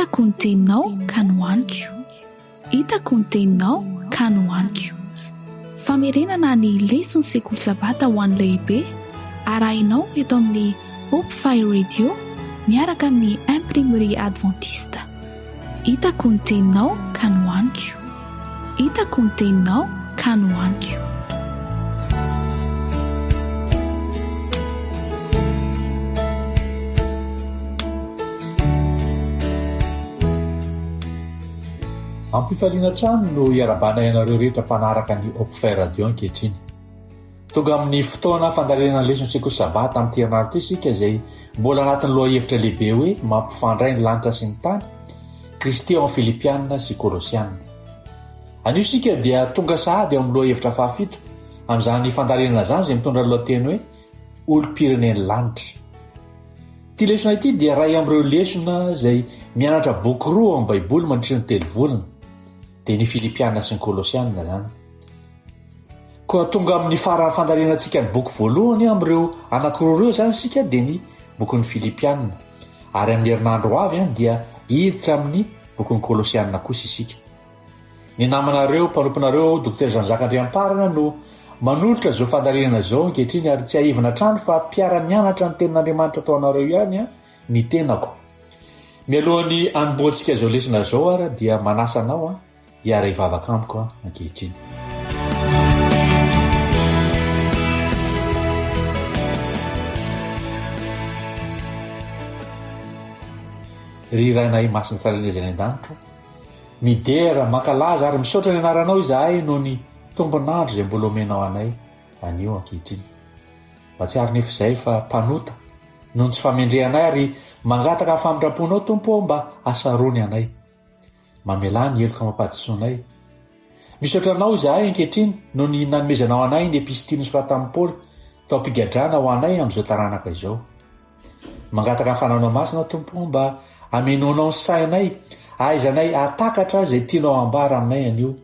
hitako ny teninao ka nohaniko, hitako ny teninao ka nohaniko. Famerenana ny lesona sekoly sabata ho an'ny lehibe arahinao eto amin'ny Hope Fire Radio miaraka amin'ny imprimerie adventiste. Hitako ny teninao ka nohaniko, hitako ny teninao ka nohaniko. Ampifaliana trano no iarabana ianareo rehetra mpanaraka ny Hope Fire Radio ankehitriny. Tonga amin'ny fotoana fandalenana lesona sekoly sabata amin'ny herinandro ity isika izay mbola anatin'ny lohahevitra lehibe hoe mampifandray ny lanitra sy ny tany, Kristy ao amin'ny Filipianina sy Kolosianina. Anio isika dia tonga sahady ao amin'ny lohahevitra fahafito amin'izany fandalenana izany izay mitondra lohateny hoe olom-pirenen'ny lanitra. Ity lesona ity dia iray amin'ireo lesona izay mianatra boky roa ao amin'ny Baiboly mandritra ny telo volana, dia ny Filipianina sy ny Kolosianina izany. Koa tonga amin'ny farany fandalenantsika ny boky voalohany amin'ireo anankiroa ireo izany isika dia ny bokin'ny Filipianina, ary amin'ny herinandro avy dia hiditra amin'ny bokin'ny Kolosianina kosa isika. Ny namanareo mpanomponareo Dr Jean-Jacques Andriamparana no manolotra izao fandalenana izao ankehitriny, ary tsy ahivana trano fa mpiara-mianatra ny tenin'Andriamanitra atao anareo ihany ny tenako. Mialohan'ny anomboantsika izao lesona izao ary dia manasa anao hiara hivavaka amiko ankehitriny. Ry rainay masina tsara indray an-danitra, midera mankalaza ary misaotra ny anaranao izahay noho ny tombonandro izay mbola omenao anay anio ankehitriny. Matsiaro nefa izay fa mpanota noho ny tsy famendrehanay ary mangataka amin'ny famindraponao Tompo mba hasarony anay. Mamelà ny heloka mampadisoanay. Misaotra anao izahay ankehitriny noho ny nanomezanao anay ny epistily nosoratan'i Paoly tao am-pigadrana ho anay amin'izao taranaka izao. Mangataka amin'ny fananao masina Tompo mba amenoanao ny sainay, ahaizanay atakatra izay tianao ambara aminay anio.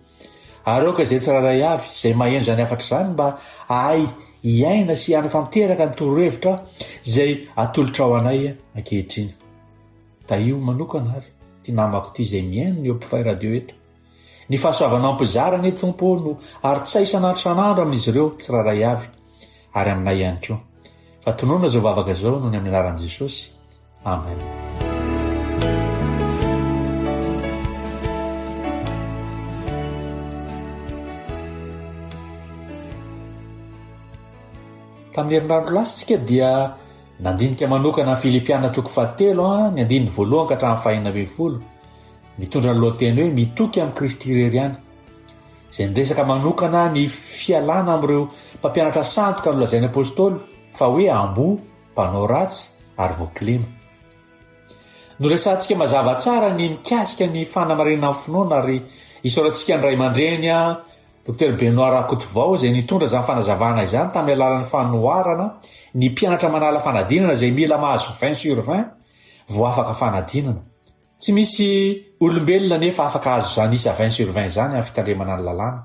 Ary aoka izay tsiraray avy izay maheno izany afatra izany mba ahay hiaina sy hanatanteraka ny torohevitra izay atolotra ao anay ankehitriny. Taio manokana ary ty namako ity izay miaino ny Hope Fire Radio eto. Ny fahasoavanao ampizarany Tompo no ary tsy isanandro sanandro amin'izy ireo tsiraray avy ary aminay ihany koa. Fa tonoana izao vavaka izao noho ny amin'ny anaran'i Jesosy. Amen. Tamin'ny herinandro lasitsika dia nandinika manokana ny Filipianina toko 7 ny andininy voalohany ka hatramin'ny 20, mitondra ny lohateny hoe mitoky amin'ny Kristy reriana, izay niresaka manokana ny fialana amin'ireo mpampianatra sandoka no lazain'ny apôstôly fa hoe ambo, mpanao ratsy ary voakilima. Noresantsika mazava tsara ny mikasika ny fanamarinana amin'ny finoana ary isaorantsika ny ray aman-dreny Dr Benoît Rakotovao izay nitondra izany fanazavana izany tamin'ny alalan'ny fanoharana ny mpianatra manala fanadinana izay mila mahazo 20/20 vao afaka fanadinana. Tsy misy olombelona nefa afaka azo izany isa 20/20 izany amin'ny fitandremana ny lalàna,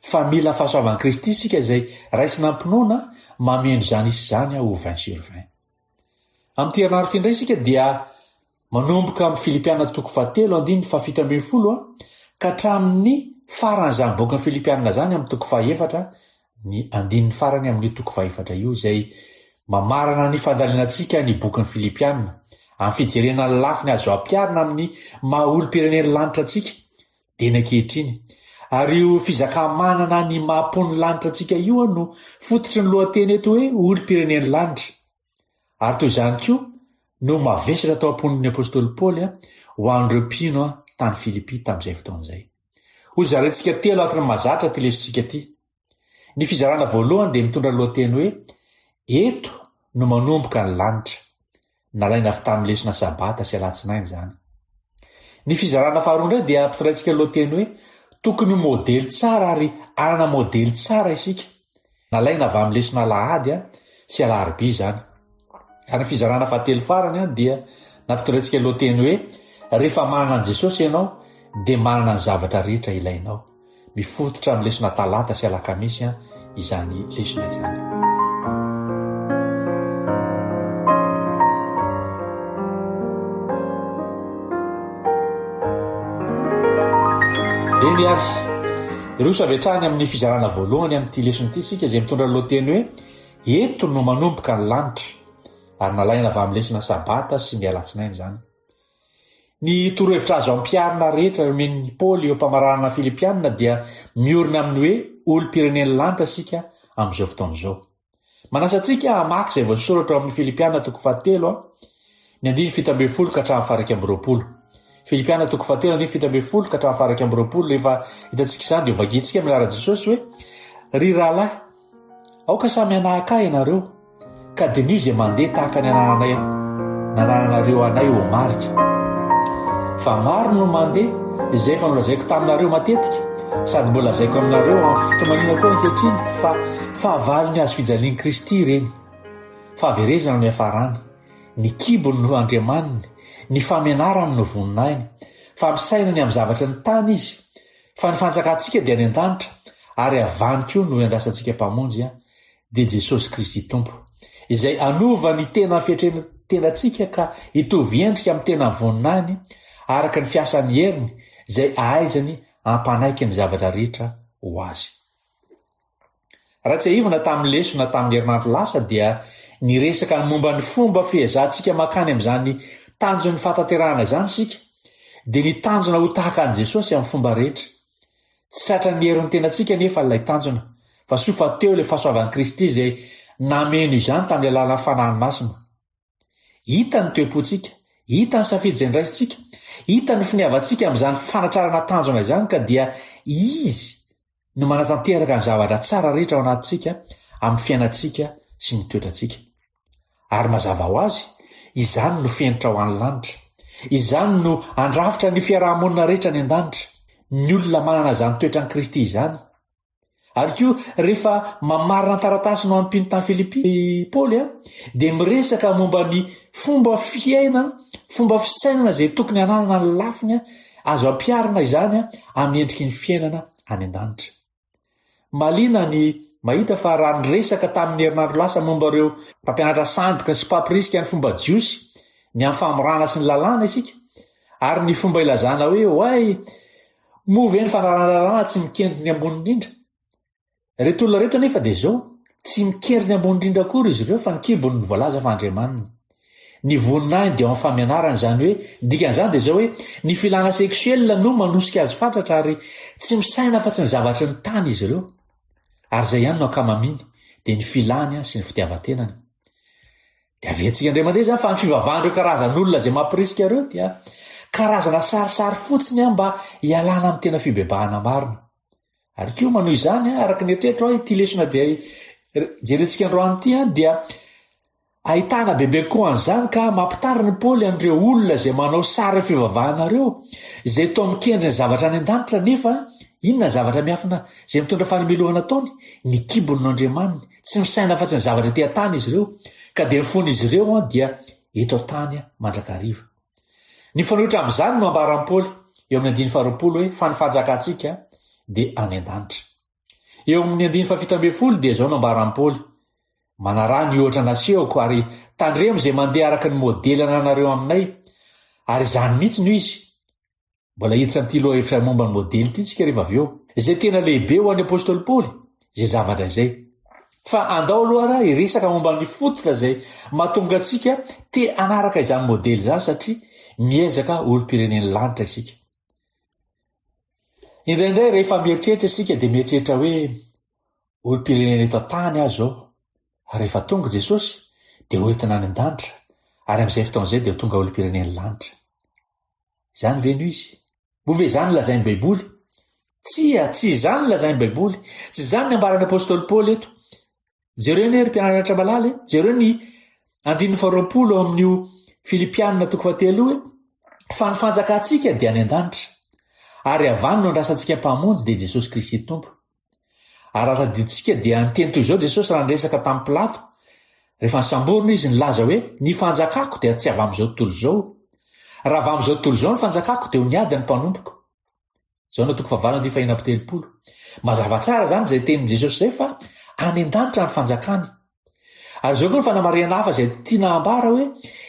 fa mila fahasoavan'i Kristy isika izay raisina ampinoana mameno izany isa izany ho 20/20. Amin'ity herinandro ity indray isika dia manomboka amin'ny Filipianina toko 7:7 ka hatramin'ny faran'izany bokin'ny Filipianina zany amin'ny toko 4, ny andininy farany amin'ny toko 4 io izay mamarana ny fandalinantsika ny bokin'ny Filipianina amin'ny fijerena ny lafiny azo ampiarina amin'ny maha olom-pirenen'ny lanitra antsika dia ny ankehitriny. Ary io fizakamanana ny mahampony lanitra antsika io no fototry ny lohateny eto hoe olom-pirenen'ny lanitra. Ary toy izany koa no mavesatra tao am-pon'ny apôstôly Paoly ho an'ireo mpino tany Filipi tamin'izay fotoan'izay. Hoy zarentsika telo akiny mazatra ty lesontsika ity. Ny fizarana voalohany dia mitondra lohateny hoe eto no manomboka ny lanitra, nalaina avy tamin'ny lesona sabata sy alatsinainy izany. Ny fizarana faharoa indray dia ampitondraintsika lohateny hoe tokony modely tsara ary anana modely tsara isika, nalaina avy amin'ny lesona lahady sy alarobia izany. Ary ny fizarana fahatelo farany dia nampitondraintsika lohateny hoe rehefa manana an' Jesosy ianao dia manana ny zavatra rehetra ilainao. Mifototra amin'ny lesona talata sy alakamisy izany lesona izany. eny ary iroso avy hatrany amin'ny fizarana voalohany amin'ity leson'ity sika izay mitondra lohateny hoe eto no manomboka ny lanitra ary nalaina avy amin'ny lesona sabata sy ny alatsinainy izany. Ny torohevitra azo ampiarina rehetra omen'ny Paoly eo mpamarana Filipianina dia miorina amin'ny hoe olo-pirenen'ny lanitra sika amin'izao fotoan'izao. Manasa antsika hamaky izay voasoratra ao amin'ny Filipianina 4 ny 10:20 ka hatramin'ny 1:20. Filipianina 4:10 ka hatramin'ny 1:20 rehefa hitantsika izany dia ovagitsika amin'ny anarana Jesosy hoe ry rahalahy, aoka samy anahaka ahy ianareo ka dinio izay mandeha tahaka ny nananareo anay ho marika. Fa maro no mandeha izay fa nolazaiko taminareo matetika sady mbola lazaiko aminareo amin'ny fitomanina koa ankehitriny fa fahavalo ny azo fijalian'i Kristy ireny. Fahaverezana no hiafarany, ny kibony no andriamaniny, ny famenarany no voninahiny, fa misainany amin'ny zavatra ny tany izy. Fa ny fanjakantsika dia any an-danitra ary avany koa no iandrasantsika mpamonjy dia Jesosy Kristy Tompo, izay anova ny tena fietrena tenantsika ka hitovy endrika amin'ny tena voninahiny araka ny fiasan'ny heriny izay ahaizany ampanaiky ny zavatra rehetra ho azy. Raha tsy ahivana tamin'ny lesona tamin'ny herinandro lasa dia niresaka ny momba ny fomba fihezantsika makany amin'izany tanjon'ny fataterahana izany sika dia ny tanjona ho tahaka an' Jesosy amin'ny fomba rehetra. Tsy tratra ny herin'ny tenantsika nefa ilay tanjona fa sofa teo ilay fahasoavan'i Kristy izay nameno izany tamin'ny alalan'ny fanahy masina. Hita ny toe-pontsika, hita ny safidy izay ndraisitsika, hita ny finiavantsika amin'izany fanatrarana tanjona izany ka dia izy no manatanteraka ny zavatra tsara rehetra ao anatintsika amin'ny fiainantsika sy ny toetrantsika. Ary mazava ho azy, izany no fenitra ho an'ny lanitra, izany no andrafitra ny fiarahamonina rehetra ny an-danitra, ny olona manana izany toetran'i Kristy izany. Ary koa rehefa mamarina taratasy no ampiny tany Filipi Paoly dia miresaka momba ny fomba fiainana, fomba fisainana izay tokony hananana ny lafiny azo ampiarina izany amin'ny endriky ny fiainana any an-danitra. Malina ny mahita fa raha niresaka tamin'ny herinandro lasa momba ireo mpampianatra sandoka sy mpapirisika ny fomba jiosy ny amin'ny famorana sy ny lalàna isika ary ny fomba ilazana hoe hoay move ny fanarana lalàna tsy mikendry ny ambony indrindra. Reto olona reto nefa dia izao, tsy mikendry ny ambony indrindra akory izy ireo fa ny kibony ny voalaza fa Andriamanina. Ny voninahiny dia ao amin'ny famenarana izany hoe dikan'izany dia izao hoe ny filana seksuela no manosika azy fatratra ary tsy misaina fa tsy ny zavatra ny tany izy ireo. Ary izay ihany no ankamamin'ny dia ny filany sy ny fitiavan-tenany. Dia aventsika indray mandeha izany fa ny fivavahan'ireo karazan'olona izay mampirisika ireo dia karazana sarisary fotsiny mba hialana amin'ny tena fibebahana marina. Ary koa manoho izany araka ny eritreritro ity lesona dia jerentsika androany ity dia ahitana bebe koa an'izany ka mampitara ny Paoly an'ireo olona izay manao sary fivavahana ireo izay toa mikendry ny zavatra any an-danitra nefa inona ny zavatra miafina izay mitondra fanemelohana taony ny kibony n'Andriamaniny, tsy misaina fa tsy ny zavatra ety an-tany izy ireo ka dia mifono izy ireo dia eto an-tany mandrakariva. Ny fanohitra amin'izany no ambaran'i Paoly eo amin'ny 20 hoe fa ny fanjakantsika dia any an-danitra. Eo amin'ny 15 dia izao no ambaran'i Paoly: manarà ny ohatra nasehoko ary tandremo izay mandeha araka ny modely ananareo aminay. Ary izany mihitsy no izy. Mbola hiditra amin'ity lohahevitra momba ny modely ity tsika rehefa avy eo. Izay tena lehibe ho an'ny apôstôly Paoly izay zavatra izay. Fa andao aloha hiresaka momba ny fototra izay mahatonga antsika te anaraka izany modely izany satria miezaka olo-pirenen'ny lanitra isika. Indraindray rehefa mieritreritra isika dia mieritreritra hoe olo-pirenena eto an-tany azy zao. Rehefa tonga Jesosy dia hoentina any an-danitra ary amin'izay fotoan'izay dia tonga olo-pirenen'ny lanitra. Izany ve no izy? Move izany lazain'ny Baiboly? Tsy izany lazain'ny Baiboly. Tsy izany ny ambaran'ny apôstôly Paoly eto. Jereo ny mpianatra malala, jereo ny 20 amin'io Filipianina 4 hoe fa ny fanjakantsika dia any an-danitra ary avany no andrasantsika mpamonjy dia Jesosy Kristy Tompo. Ary raha tadiditsika dia niteny toy izao Jesosy raha niresaka tamin'ny Pilato rehefa nisamborona izy nilaza hoe ny fanjakako dia tsy avy amin'izao tontolo izao. Raha avy amin'izao tontolo izao ny fanjakako dia ho niady ny mpanompoko. Izao no 2:7. Mazava tsara izany izay tenin' Jesosy izay fa any an-danitra ny fanjakany. Ary izao koa ny fanamariana hafa izay tiana ambara hoe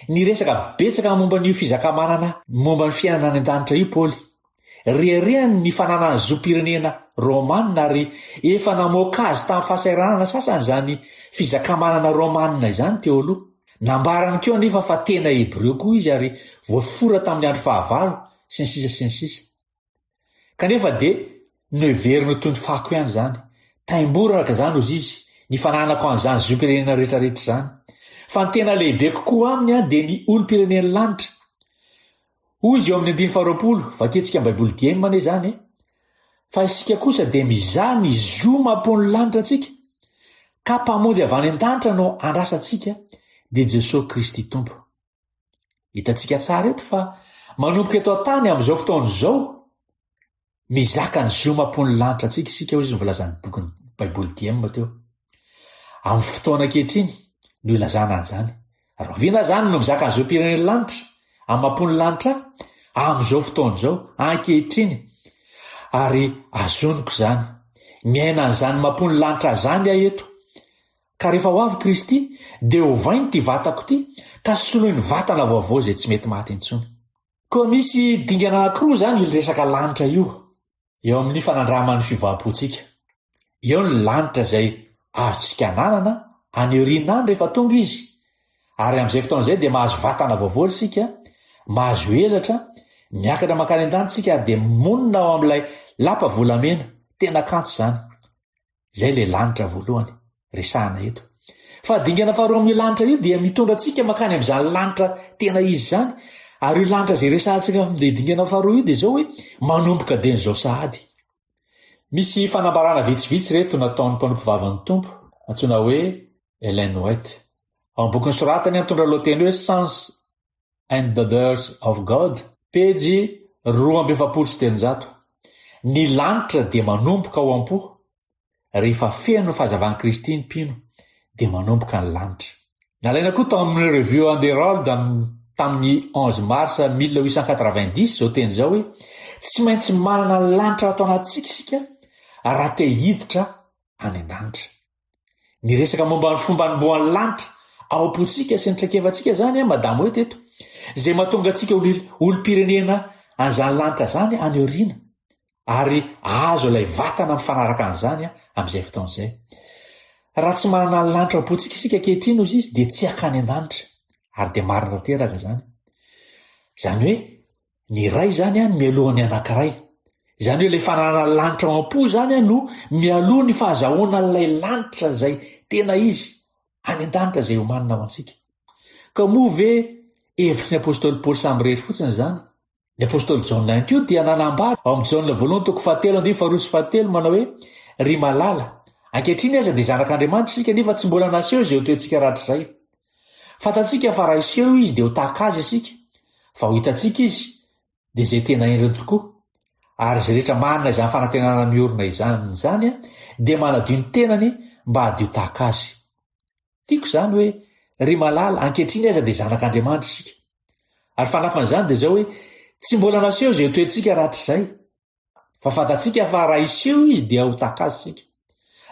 niresaka betsaka momba ny fizakamanana momba ny fiainana any an-danitra io Paoly. riariany ny fananany zopirenena romanina ary efa namoaka azy tamin'ny fahasairanana sasany zany fizakamanana romanina izany teo aloha. Nambarany keo anefa fa tena hebreo koa izy ary voafora tamin'ny andro fahavalo sy ny sisa sy ny sisa. Kanefa de noheverino toy ny fako ihany zany. Taimboraka zany ozy izy ny fananako an'izany zopirenena rehetrarehetra zany. Fa ny tena lehibe kokoa aminy de ny olom-pireneny lanitra. Hoy izy eo amin'ny 10:20 vaketsika amin'ny Baiboly Dieny ane zany fa isika kosa de mizaha ny zo mampony lanitra atsika ka mpamonjy avy any an-danitra no andrasantsika de Jesosy Kristy Tompo. Hitantsika tsara eto fa manomboka eto an-tany amin'izao fotoana izao mizaka ny zo mampony lanitra atsika isika hoy izy novolazany bokin'ny Baiboly Dieny teo. Amin'ny fotoana ankehitriny no ilazana an'izany. Roviana zany no mizaka ny zopireneny lanitra amin'ny mampony lanitra amin'izao fotoana izao ankehitriny ary azoniko zany miaina an'izany mampony lanitra zany aho eto. Ka rehefa ho avy Kristy de hovainy ty vatako ty ka soloiny vatana vaovao zay tsy mety maty intsony. Koa misy dingana anankiroa zany io resaka lanitra io eo amin'ny fanandraman'ny fivahampontsika. Eo ny lanitra zay azontsika nanana aneorinany rehefa tonga izy ary amin'izay fotoana izay de mahazo vatana vaovao isika, mahazo elatra, miakatra makany an-danitsika ary de monina ao amin'ilay lapa volamena tena kanto zany. Zay le lanitra voalohany resahana eto. Fa dingana faharoa amin'ny lanitra io dia mitondra antsika makany amin'izany lanitra tena izy zany ary io lanitra zay resahantsika amin'le dingana faharoa io de zao hoe manomboka de nyzao sahady. Misy fanambarana vitsivitsy reto nataon'ny mpanompo vavan'ny tompo antsoina hoe Ellen White. Ao amin'ny bokin'ny soratany mitondra lohateny hoe Sons and Daughters of God, pejy 270. Ny lanitra de manomboka ao am-po rehefa feno ny fahazavany Kristy ny mpino de manomboka ny lanitra. Nalaina koa tao amin'ny Review on the Herald tamin'ny 11 mars 1890 zao teny zao hoe tsy maintsy manana ny lanitra atao anatsika isika raha te hiditra any an-danitra. Ny resaka momba ny fomba nimboan'ny lanitra ao am-pontsika sy ny traikefantsika zany madamo hoe teto zay mahatonga atsika olom-pirenena an'izany lanitra zany aneoriana ary azo ilay vatana mifanaraka an'izany amin'izay fotoan'izay. Raha tsy manana ny lanitra ao am-pontsika isika ankehitriny ozy izy de tsy hakany an-danitra ary de marina tanteraka zany. Zany hoe ny ray zany mialohan'ny anankiray. Zany hoe ilay fananana lanitra ao am-po zany no mialoha ny fahazahoana n'ilay lanitra zay tena izy any an-danitra zay homanina ao antsika. Ka moa ve hevitry ny apôstôly Paoly samirery fotsiny zany? Ny apôstôly Jaona ihany koa dia nanambara ao amin'ny Jaona 1:7 manao hoe ry malala ankehitriny aza de zanak'Andriamanitra isika nefa tsy mbola naseho zay ho toentsika ratrizay. Fantatsika fa raha iseho izy de ho tahaka azy isika fa ho hitantsika izy de zay tena endriny tokoa. Ary zay rehetra manana izany fanantenana miorina izany de manadio ny tenany mba hadio tahaka azy. Tiako zany hoe ry malala ankehitriny aza de zanak'Andriamanitra isika. Ary fanapan'izany de zao hoe tsy mbola naseho zay ho toentsika ratrizay fa fantatsika fa raha iseho izy de ho tahaka azy isika.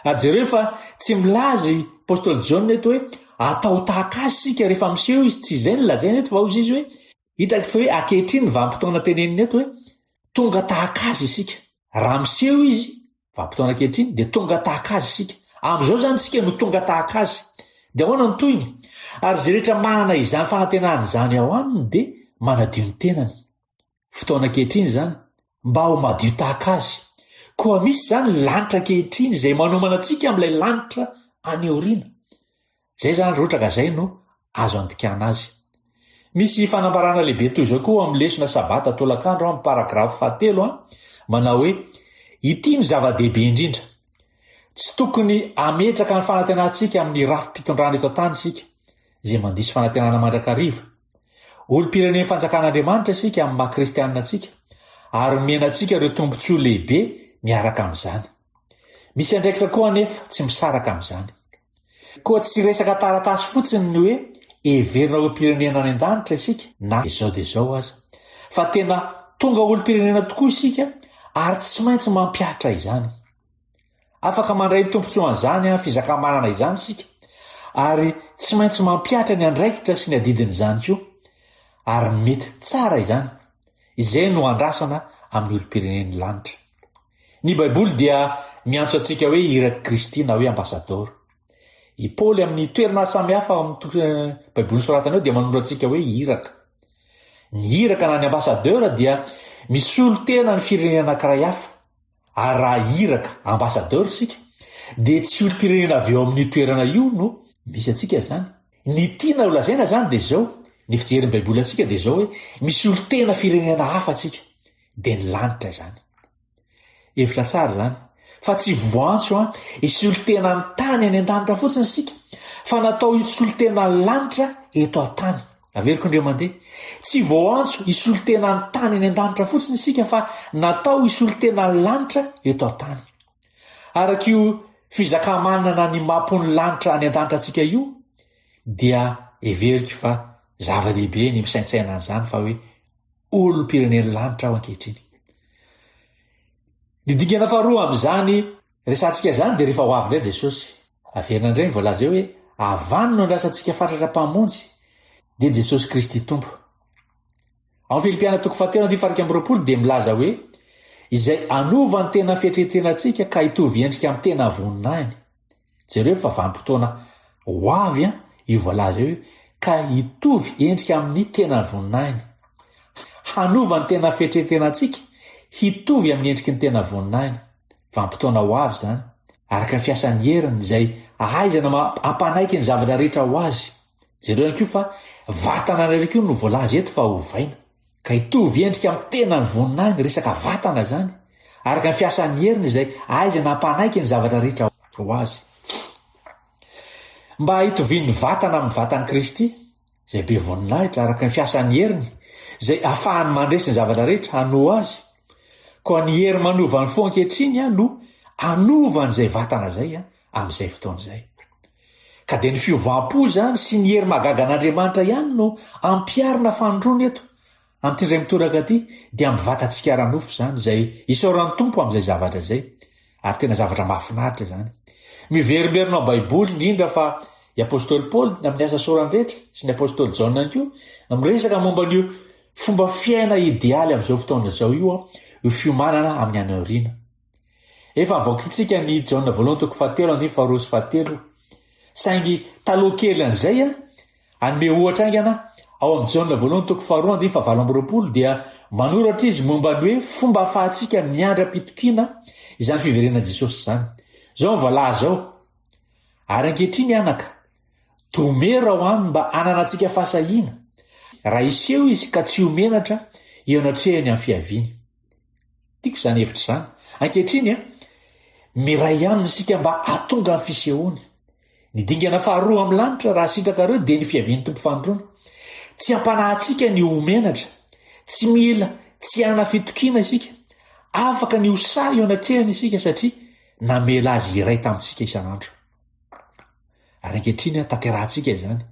Ary jereo fa tsy milazy apôstôly Jaona eto hoe atao tahaka azy isika rehefa miseho izy, tsy izay ny lazaina eto fa ozy izy hoe hitako fa hoe ankehitriny vanim-potoana teneniny eto hoe tonga tahaka azy isika. Raha miseho izy vanim-potoana ankehitriny de tonga tahaka azy isika. Amin'izao zany isika no tonga tahaka azy. De ahoana ny toyiny? Ary zay rehetra manana izany fanantenana izany ao aminy de manadio ny tenany. Fotoana ankehitriny zany mba ho madio tahaka azy. Koa misy zany lanitra ankehitriny zay manomana antsika amin'ilay lanitra aneoriana. Zay zany rotraka zay no azo andikana azy. Misy fanambarana lehibe toy izao koa amin'ny lesona sabata tolakandro amin'ny paragrafy 7 manao hoe ity no zava-dehibe indrindra. Tsy tokony ametraka ny fanantenantsika amin'ny rafi-pitondrana eto an-tany isika zay mandisy fanantenana mandrakariva. Olom-pireneny fanjakan'Andriamanitra isika amin'ny maha-kristianina antsika ary miaina antsika ireo tombontsoa lehibe miaraka amin'izany. Misy andraikitra koa anefa tsy misaraka amin'izany. Koa tsy resaka taratasy fotsiny ny hoe heverina olom-pirenena any an-danitra isika na izao de zao aza. Fa tena tonga olom-pirenena tokoa isika ary tsy maintsy mampiatra izany. Afaka mandray tompontsoa an'izany fizakamanana izany isika ary tsy maintsy mampiatra ny andraikitra sy ny adidin'izany koa ary mety tsara izany. Izay no andrasana amin'ny olom-pirenen'ny lanitra. Ny baiboly dia miantso antsika hoe iraka Kristy na hoe ambasadora. I Paoly amin'ny toerana samihafa amin'ny baiboly soratana eo dia manondro antsika hoe iraka. Ny iraka na ny ambasadora dia misolo tena ny firenena anankiray hafa. Ary raha iraka ambasadora sika dia tsy olom-pirenena avy eo amin'ny toerana io no misy antsika zany. Ny tiana holazaina zany dia zao, ny fijery baiboly antsika dia zao hoe misy olo tena firenena hafa atsika dia ny lanitra zany. Hevitra tsara zany, fa tsy voantso isolo tena ny tany any an-danitra fotsiny sika, fa natao isolo tena ny lanitra eto an-tany. Averiko indray mandeha, tsy voantso isolo tena ny tany any an-danitra fotsiny sika, fa natao isolo tena ny lanitra eto an-tany. Araka io fizakamanana ny mampony lanitra any an-danitra antsika io, dia everiko fa zava-dehibe ny misaintsaina an'izany fa hoe olom-pirenen'ny lanitra ao ankehitriny. Ny dingana faharoa amin'izany resantsika zany dia rehefa ho avy indray Jesosy. Averina indray ny voalaza hoe avany no andrasantsika fatratra mpamonjy dia Jesosy Kristy tompo. Ao amin'ny Filipiana 4:20 dia milaza hoe izay anova ny tena fietretenantsika ka hitovy endrika amin'ny tena voninahiny. Jereo fa vanim-potoana ho avy io voalaza io ka hitovy endrika amin'ny tena voninahiny. Hanova ny tena fietretenantsika hitovy amin'ny endriky ny tena voninahiny. Vanim-potoana ho avy zany, araka ny fiasan'ny heriny izay ahaizana ampanaiky ny zavatra rehetra ho azy. Jereo ihany koa fa vatana raiky io no voalaza eto fa hovaina ka hitovy endrika amin'ny tena ny voninahiny, resaka vatana zany, araka ny fiasan'ny heriny izay ahaizana ampanaiky ny zavatra rehetra ho azy. Mba hitovian'ny vatana amin'ny vatan'i Kristy izay be voninahitra araka ny fiasan'ny heriny izay ahafahany mandresy ny zavatra rehetra hanoa azy. Koa ny hery manova ny fo ankehitriny no anova n'izay vatana zay amin'izay fotoana izay. Ka dia ny fiovam-po zany sy ny hery magaga an'Andriamanitra ihany no ampiarina fandrona eto amin'ity indray mitoraka ity dia amin'ny vatantsika ara-nofo zany izay isaoran'ny tompo amin'izay zavatra izay. Ary tena zavatra mahafinaritra zany. Miverimberina ao baiboly indrindra fa i apôstôly Paoly amin'ny asa soran-drehetra sy ny apôstôly Jaona ihany koa miresaka momba an'io fomba fiaina idealy amin'izao fotoana izao io fiomanana amin'ny anaoriana. Efa avoakitsika ny Jaona 1:7 saingy taloha kely an'izay anome ohatra aingana ao amin'ny Jaona 1:2 dia manoratra izy momba ny hoe fomba ahafahantsika miandra-pitokiana izany fiverenana Jesosy zany. Zao voalaza ao. Ary ankehitriny anaka, tomera ao aminy mba ananantsika fahasahiana. Raha iseho izy ka tsy homenatra eo anatrehany amin'ny fiaviany. Tiako zany hevitra zany. Ankehitriny miray aminy isika mba atonga amin'ny fisehoany. Ny dingana faharoa amin'ny lanitra raha sitraka reo dia ny fiavian'ny tompo fandrona. Tsy ampanahintsika ny homenatra, tsy mila tsy hanana fitokiana isika, afaka ny hosay eo anatrehany isika satria namela azy iray tamintsika isan'andro. Ary ankehitriny tanterahantsika izany.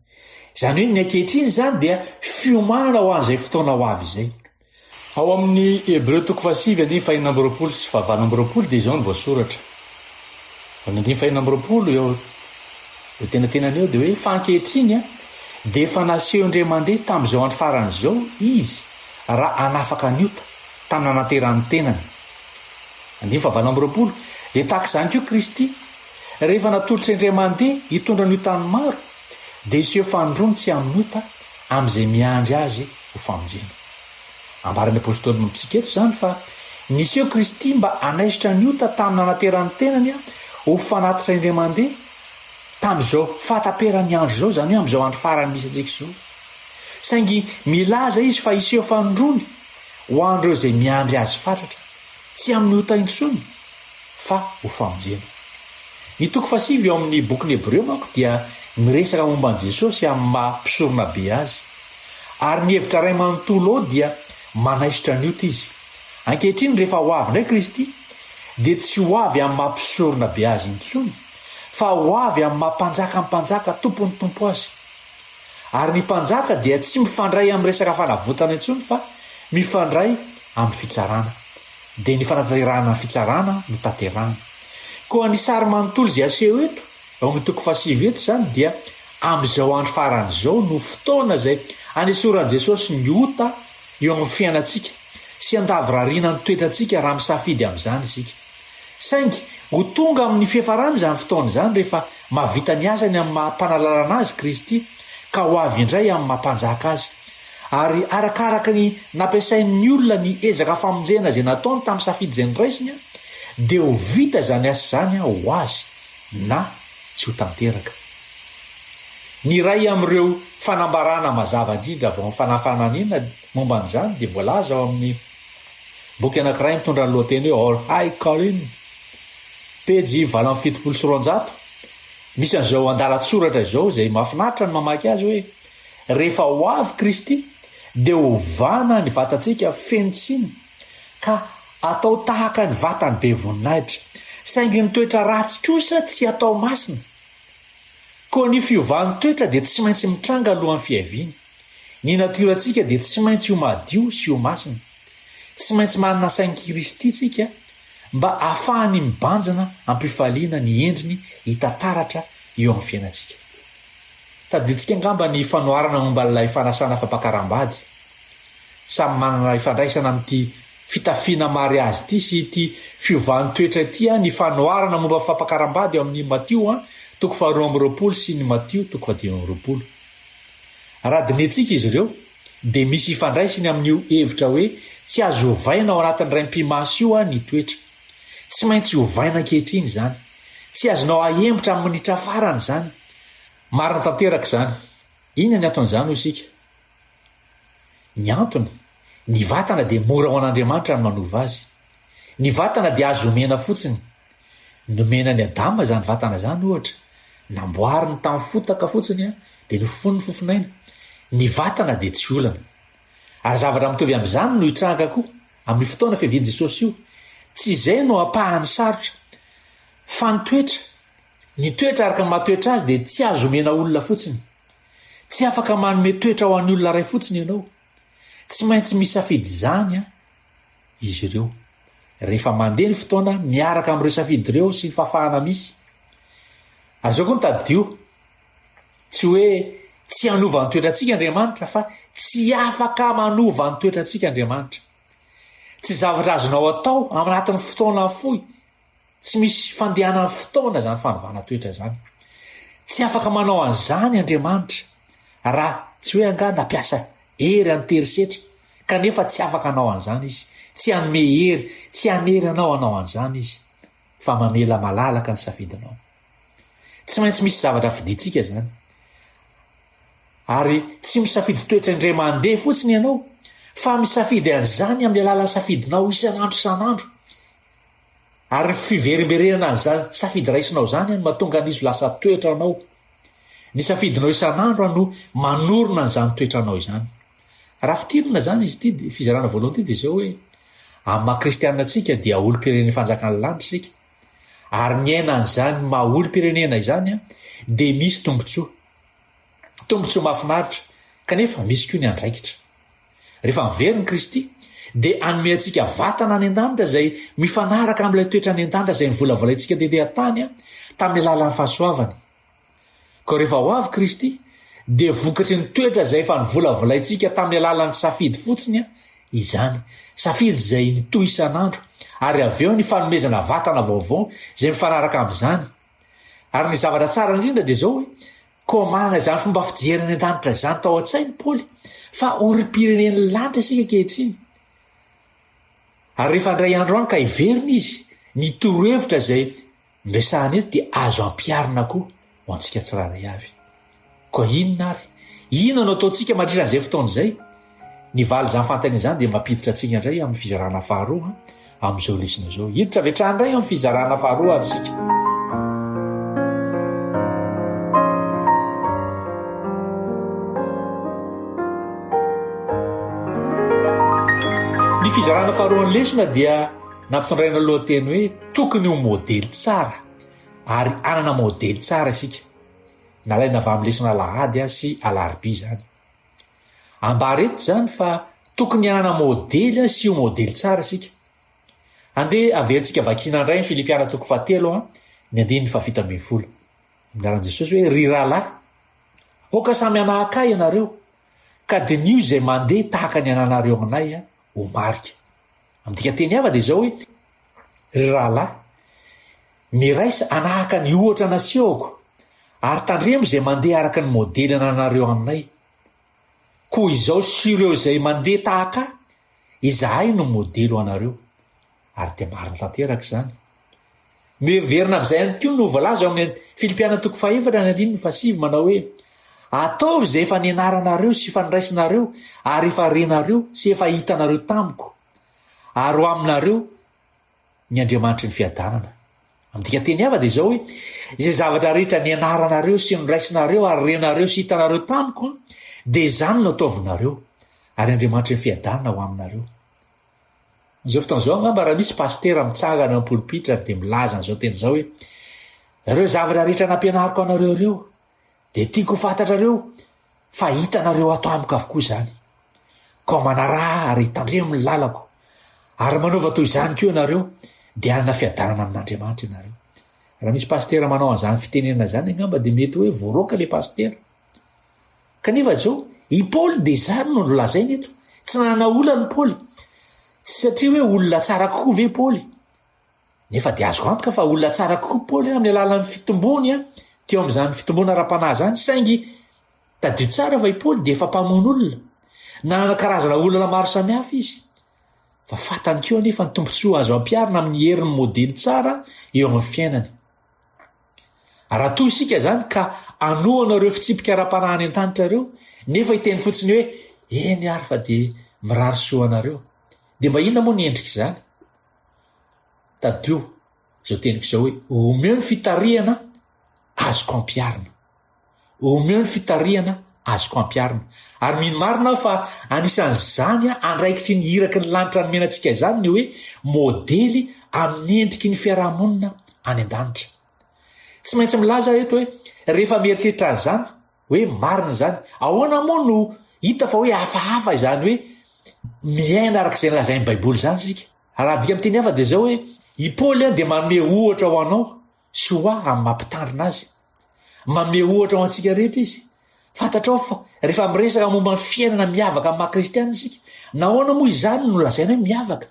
Izany hoe ny ankehitriny zany dia fiomanana ho an'izay fotoana ho avy izay. Ao amin'ny Hebreo 7:5 sy 7 dia izao ny voasoratra. Amin'ny 5 eo tenatenany eo dia hoe fa ankehitriny dia efa naseho indray mandeha tamin'izao andro faran'izao izy raha anafaka niota tamin'ny anateran'ny tenany. 7 dia tahaka izany koa Kristy rehefa natolotra indray mandeha hitondra ny otany maro dia iseho fandrony tsy amin'ny ota amin'izay miandry azy ho famonjena. Ambaran'ny apôstôly mamitsika eto zany fa niseho Kristy mba anaisotra ny ota tamin'ny anateran'ny tenany ho fanatitra indray mandeha tamin'izao fataperan'ny andro zao, zany hoe amin'izao andro farany misy antsika izao. Saingy milaza izy fa iseho fandrony ho an'ireo izay miandry azy fatratra, tsy amin'ny ota intsony fa ho famonjena. Ny 7 eo amin'ny bokin'ny Hebreo manko dia miresaka momba an' Jesosy amin'ny mampisorona be azy. Ary ny hevitra ray manontolo ao dia manaisotra ny ota izy. Ankehitriny rehefa ho avy indray Kristy dia tsy ho avy amin'ny mampisorona be azy intsony, fa ho avy amin'ny mampanjaka ny mpanjaka tompony tompo azy. Ary ny mpanjaka dia tsy mifandray amin'ny resaka fanavotana intsony fa mifandray amin'ny fitsarana. Dia ny fanaterahana ny fitsarana no tanterahana. Koa ny sary manontolo izay aseho eto ao amin'ny 7 eto zany dia amin'izao andro faran'izao no fotoana izay anesoran'i Jesosy ny ota eo amin'ny fiainantsika sy andavirariana ny toetrantsika raha misafidy amin'izany isika. Saingy ho tonga amin'ny fiafarany izany fotoana izany rehefa mahavita ny asany amin'ny mampanalalana azy Kristy ka ho avy indray amin'ny mampanjaka azy. Ary arakaraka ny nampiasain'ny olona ny ezaka famonjena izay nataony tamin'ny safidy izay niraisiny dia ho vita izany asa izany ho azy na tsy ho tanteraka. Ny ray amin'ireo fanambarana mazava indrindra vao amin'ny fanafananina momba an'izany dia voalaza ao amin'ny boky anankiray mitondra ny lohateny hoe Or High Calling, pejy 770. Misy an'izao andalatsoratra izao izay mahafinaritra ny mamaky azy hoe rehefa ho avy Kristy dia ovana ny vatantsika fenotsiny ka atao tahaka ny vatany be voninahitra, saingy ny toetra ratsy kosa tsy atao masina. Koa ny fiovan'ny toetra dia tsy maintsy mitranga alohan'ny fiaviany. Ny natorantsika dia tsy maintsy ho madio sy ho masina. Tsy maintsy manana sain'ny Kristy tsika mba ahafahany mibanjana ampifaliana ny endriny hitantaratra eo amin'ny fiainantsika. Tadiditsika angamba ny fanoharana momba ilay fanasana fampakaram-bady. Samy manana ifandraisana amin'ity fitafiana mariazy ity sy ity fiovan'ny toetra ity ny fanoharana momba fampakaram-bady eo amin'ny Matio 2:20 sy ny Matio 2:20. Raha dinetsika izy ireo dia misy ifandraisany amin'io hevitra hoe tsy azo ovaina ao anatin'ny raim-pimasy io ny toetra. Tsy maintsy ovaina ankehitriny izany. Tsy azonao ahembotra amin'ny minitra farany izany. Marina tanteraka izany. Inona ny aton'izany ho isika? Ny antony, ny vatana dia mora ho an'Andriamanitra ny manova azy. Ny vatana dia azo omena fotsiny. Nomena ny Adama izany vatana izany ohatra. Namboariny tamin'ny fotaka fotsiny dia nofony ny fofinaina. Ny vatana dia tsy olana. Ary zavatra mitovy amin'izany no hitranga koa amin'ny fotoana fiavian'i Jesosy io. Tsy izay no apahany sarotra fa ny toetra araka ny mahatoetra azy dia tsy azo omena olona fotsiny. Tsy afaka manome toetra ho an'ny olona ray fotsiny ianao. Tsy maintsy misafidy izany izy ireo. Rehefa mandeha ny fotoana miaraka amin'ireo safidy ireo sy ny fahafahana misy. Azao koa nitadio. Tsy hoe tsy hanova ny toetrantsika Andriamanitra fa tsy afaka manova ny toetrantsika Andriamanitra. Tsy zavatra azonao atao anatin'ny fotoana fohy. Tsy misy fandehanany fotoana izany fanovana toetra izany. Tsy afaka manao an'izany Andriamanitra raha tsy hoe anga nampiasa hery an'terisetra kanefa tsy afaka hanao an'izany izy. Tsy hanome hery, tsy hanery anao hanao an'izany izy fa mamela malalaka ny safidinao. Tsy maintsy misy zavatra fidintsika izany. Ary tsy misafidy toetra indray mandeha fotsiny ianao fa misafidy an'izany amin'ny alalan'ny safidinao isan'andro isan'andro. Ary fiverimbererana an'izany safidy raisinao izany no mahatonga n'izy lasa toetra anao. Ny safidinao isan'andro no manorona an'izany toetra anao izany. Raha fitirana izany izy ity fizarana voalohany ity dia izao hoe amin'ny maha-kristianina antsika dia olo-pirenen'ny fanjakan'ny lanitra isika. Ary ny aina an'izany maha olo-pirenena izany dia misy tombontsoa. Tombontsoa mahafinaritra kanefa misy koa ny andraikitra. Rehefa miveriny Kristy dia hanome antsika vatana any an-danitra izay mifanaraka amin'ilay toetra any an-danitra izay nivolavolaintsika tetỳ tany tamin'ny alalan'ny fahasoavany. Koa rehefa ho avy Kristy dia vokatry ny toetra izay efa nivolavolaintsika tamin'ny alalan'ny safidy fotsiny izany. Safidy izay nitohy isan'andro ary avy eo ny fanomezana vatana vaovao izay mifanaraka amin'izany. Ary ny zavatra tsara indrindra dia izao hoe koa manana izany fomba fijeriny an-danitra izany tao an-tsainy Paoly fa olo-pirenen'ny lanitra isika ankehitriny. Ary rehefa indray andro any ka hiverina izy ny torohevitra izay niresahana eto dia azo ampiarina koa ho antsika tsiraray avy. Koa inona ary? Inona no ataontsika mandritra an'izay fotoana izay? Ny valy izany fantany izany dia mampiditra antsika indray amin'ny fizarana faharoa amin'izao lesona izao. Hiditra avetrany indray amin'ny fizarana faharoa ary isika. Ny fizarana faharoan'ny lesona dia nampitondraina lohateny hoe tokony ho modely tsara ary anana modely tsara isika. Nalaina avy amin'ny lesona Alahady sy Alarobia izany. Ambara eto izany fa tokony hanana modely sy ho modely tsara isika. Andeha averintsika vakina indray ny Filipiana 4:7 ny 9:17. Minaran'i Jesosy hoe ry rahalahy, oka samy anahakay ianareo ka dinio izay mandeha tahaka ny ananareo aminay ho marika. amdika teny ava de zao hoe ry rahalahy miraisa anahaka ny ohatra nasehoko ary tandremo zay mandeha araka ny modely ananareo aminay koa izao sy ireo zay mandeha tahaka izahay no modely ho anareo ary de mariny tanteraka zany miverina am'izay any ko no voalaza amin'ny Filipiana 4:7 manao hoe ataovy zay efa nianaranareo sy efa niraisinareo ary efa renareo sy efa hitanareo tamiko ary ho aminareo ny Andriamanitry ny fiadanana. Amdika teny ava de zao hoe zay zavatra rehetra nianaranareo sy niraisinareo ary renareo sy hitanareo tamiko de zany no ataovinareo ary Andriamanitry ny fiadanana ho aminareo. Zao fotoan'izao angamba raha misy pastera mitsangana amin'ny pôlpitra de milaza n'izao teny zao hoe ireo zavatra rehetra nampianariko anareo ireo de tiako fantatrareo fa hitanareo ato amiko avokoa zany ka manaraha ary tandremo ny lalako ary manaova toy izany ko ianareo de anana fiadanana amin'Andriamanitra ianareo. Raha misy pastera manao an'izany fitenenana zany angamba de mety hoe voaroaka le pastera kanefa zao i Paoly de zany no nolazainy eto tsy nanana olana Paoly tsy satria hoe olona tsara kokoa ve Paoly nefa de azoko antoka fa olona tsara kokoa Paoly amin'ny alalan'ny fitombony teo amin'izany fitombona ara-panahy zany saingy tadio tsara fa i Paoly de efa mpamono olona nanana karazana olana maro samihafa izy fa fatany keo anefa ny tombontsoa azo ampiarina amin'ny herin'ny modely tsara eo amin'ny fiainany. Raha toy isika zany ka anohanareo fitsipika ara-panahy any an-tanitra reo nefa hiteny fotsiny hoe eny ary fa de mirary soanareo de mba inona moa ny endrika izany? Tadio zao teniko zao hoe omeo ny fitarihana azoko ampiarina omeo ny fitarihana azoko ampiarina ary mino marina fa anisan'izany andraikitry ny hiraky ny lanitra ny menantsika izany ny hoe modely amin'ny endriky ny fiarahamonina any an-danitra. Tsy maintsy milaza eto hoe rehefa mieritreritra an'izany hoe marina zany ahoana moa no hita fa hoe hafahafa izany hoe miaina araka izay nilazain'ny baiboly zany sika. Raha dika miteny hafa de zao hoe i Paoly de manome ohatra ho anao sy ho ahy amin'ny mampitandrina azy manome ohatra ho antsika rehetra izy fantatrao fa rehefa miresaka momba ny fiainana miavaka amin'ny maha-kristianina isika nahoana moa izany no lazaina hoe miavaka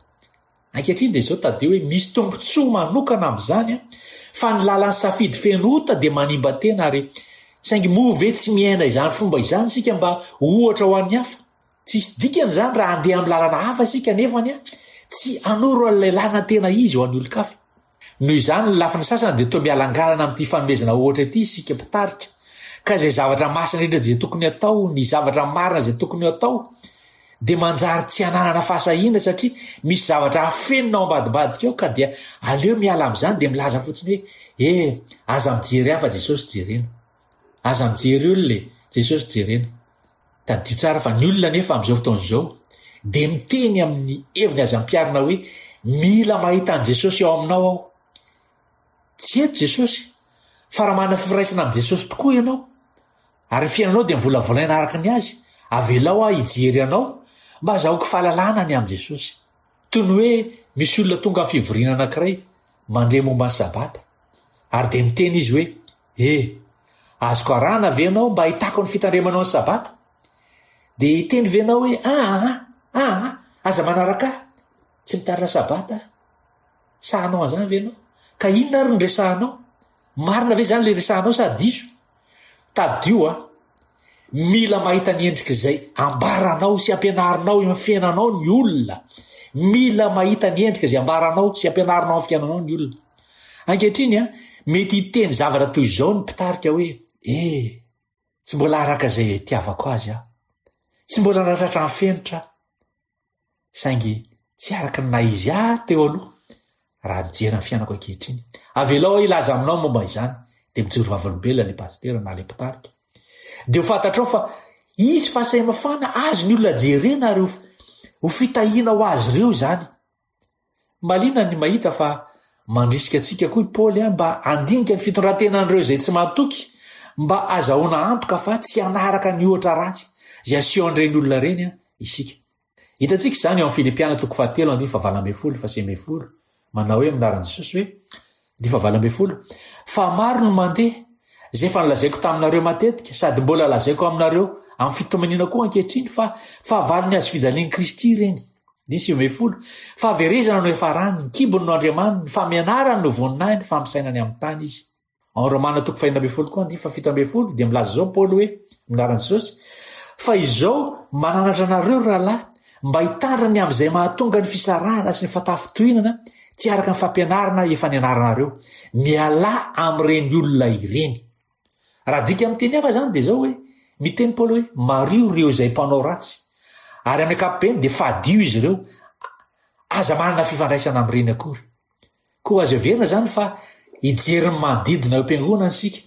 ankehitriny de zao tadeo hoe misy tombontsoa manokana amin'izany fa ny lalan'ny safidy feno ota de manimba tena ary saingy move tsy miaina izany fomba izany sika mba ohatra ho an'ny hafa tsisy dikany zany raha andeha amin'ny lalana hafa sika nefany tsy anoro an'ilay lana tena izy ho an'ny olo-kafa. Noho izany ny lafiny sasany de toa mialangalana amin'ity fanomezana ohatra ity sika mpitarika ka zay zavatra masina rehetra zay tokony atao ny zavatra marina zay tokony atao de manjary tsy hananana fahasahina satria misy zavatra afenina ao ambadibadika eo ka dia aleo miala amin'izany de milaza fotsiny hoe aza mijery hafa Jesosy jerena aza mijery olona Jesosy jerena. Tadio tsara fa ny olona nefa amin'izao fotoan'izao de miteny amin'ny heviny azy ampiarina hoe mila mahita an' Jesosy ao aminao aho. Tsy eto Jesosy fa raha manana fifiraisana amin'i Jesosy tokoa ianao ary ny fiainanao de mivolavolaina araka ny azy avelao hijery anao mba azahoako fahalalana ny amin'i Jesosy. Toy ny hoe misy olona tonga amin'ny fivoriana anankiray mandre momba ny sabata ary de miteny izy hoe azoko arahana ve anao mba hitako ny fitandremanao ny sabata de hiteny venao hoe aza manaraka tsy mitarina sabata sahanao an'izany venao ka inona ary ny resahanao marina ve zany le resahanao sa diso? Tadio mila mahita ny endrika izay ambaranao sy ampianarinao eo amin'ny fiainanao ny olona mila mahita ny endrika izay ambaranao sy ampianarinao amin'ny fiainanao ny olona. Ankehitriny mety hiteny zavatra toy izao ny mpitarika hoe tsy mbola araka izay tiavako azy tsy mbola natratra ny fenitra saingy tsy araka ny naizy teo aloha raha mijery ny fiainako ankehitriny. Avelao ilaza aminao momba izany de mijoro vavolombelona le pastera na le mpitarika de ho fantatrao fa isy fahasahi-mafana azo ny olona jerena ary ho fitahiana ho azy ireo zany. Malina ny mahita fa mandrisika atsika koa i Paoly mba andinika ny fitondrantenan'ireo zay tsy mahatoky mba azahoana antoka fa tsy hanaraka ny ohatra ratsy zay aseho an'ireny olona reny isika. Hitantsika izany eo amin'ny Filipiana 4:7-10 manao hoe aminaran'i Jesosy hoe fa maro no mandeha zay fa nolazaiko taminareo matetika sady mbola lazaiko aminareo amin'ny fitomanina koa ankehitriny fa fahavalony azy fijalian'i Kristy reny fa verezana no efa rany ny kibony no andriamaniny ny famianarany no voninahiny ny fampisainany amin'ny tany izy. Romana toko 2 koa 7 dia milaza zao Paoly hoe minaran'i Jesosy fa izao mananatra anareo rahalahy mba hitandrany amin'izay mahatonga ny fisarahana sy ny fatafitohinana tsy araka ny fampianarana efa nianaranareo miala amin'ireny olona ireny. Raha dika amin'ny teny hafa zany dia zao hoe miteny Paoly hoe mario ireo izay mpanao ratsy ary amin'ny ankapobeny dia fadio izy ireo aza manana fifandraisana amin'ireny akory. Koa azo everina zany fa hijeriny manodidina eo am-piangonana isika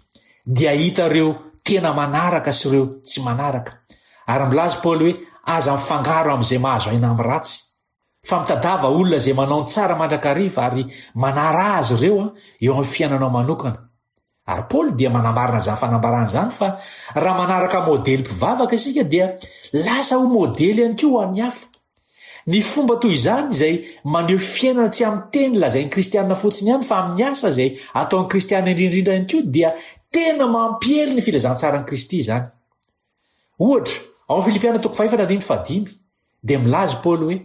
dia hita ireo tena manaraka sy ireo tsy manaraka ary milaza Paoly hoe aza mifangaro amin'izay mahazo aina amin'ny ratsy fa mitadava olona izay manao ny tsara mandrakariva ary manara azy ireo eo amin'ny fiainanao manokana. Ary Paoly dia manambarina zany fanambarana zany fa raha manaraka modely mpivavaka isika dia lasa ho modely ihany koa ho an'ny hafa. Ny fomba toy izany izay maneho fiainana tsy amin'ny teny lazain'ny kristianina fotsiny ihany fa amin'ny asa izay ataon'ny kristianina indrindrindra ihany koa dia tena mampiely ny filazantsarany Kristy izany. Ohatra, ao amin'ny Filipiana 4:5 dia milaza Paoly hoe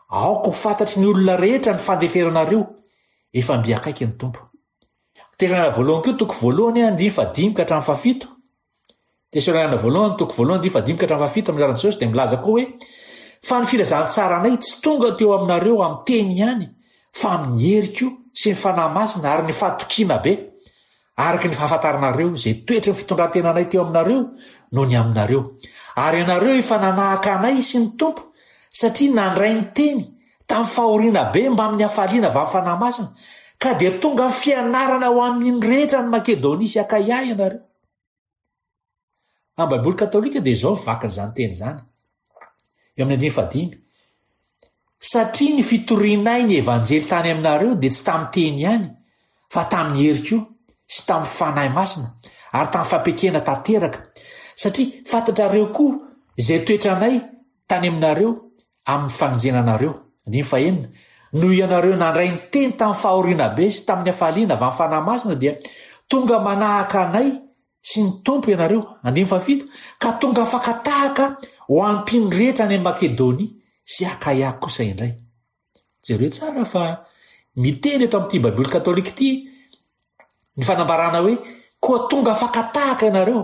aoko fantatry ny olona rehetra ny fandeferanareo efa mbiakaiky ny tompo. Tesaloniana voalohany koa toko 1:5-7. Tesaloniana voalohany toko 1:5-7 milaza Jesosy dia milaza koa hoe fa ny filazantsara anay tsy tonga teo aminareo amin'ny teny ihany fa amin'ny heriko sy ny fanahy masina ary ny fahatokiana be araky ny fahafantaranareo izay toetra ny fitondrantenanay teo aminareo no ny aminareo. Ary ianareo efa nanahaka anay sy ny tompo satria nandray ny teny tamin'ny fahoriana be mba amin'ny hafaliana avy amin'ny fanahy masina ka dia tonga ny fianarana ho amin'ny rehetra ny Makedonia sy Akaia ianareo. Amin'ny Baiboly Katolika dia izao vakan'izany teny zany. Eo amin'ny 5 satria ny fitorianay ny evanjely tany aminareo dia tsy tamin'ny teny ihany fa tamin'ny heriko sy tamin'ny fanahy masina ary tamin'ny fampekena tanteraka satria fantatrareo koa izay toetranay tany aminareo amin'ny fanonjenanareo. 9 no ianareo nandray ny teny tamin'ny fahoriana be sy tamin'ny hafaliana avy amin'ny fanahy masina dia tonga manahaka anay sy ny tompo ianareo. 7 ka tonga fakatahaka ho ampiny rehetra any Makedonia sy Akaia kosa indray. Jereo tsara fa miteny eto amin'ity Baiboly Katolika ity ny fanambarana hoe koa tonga fakatahaka ianareo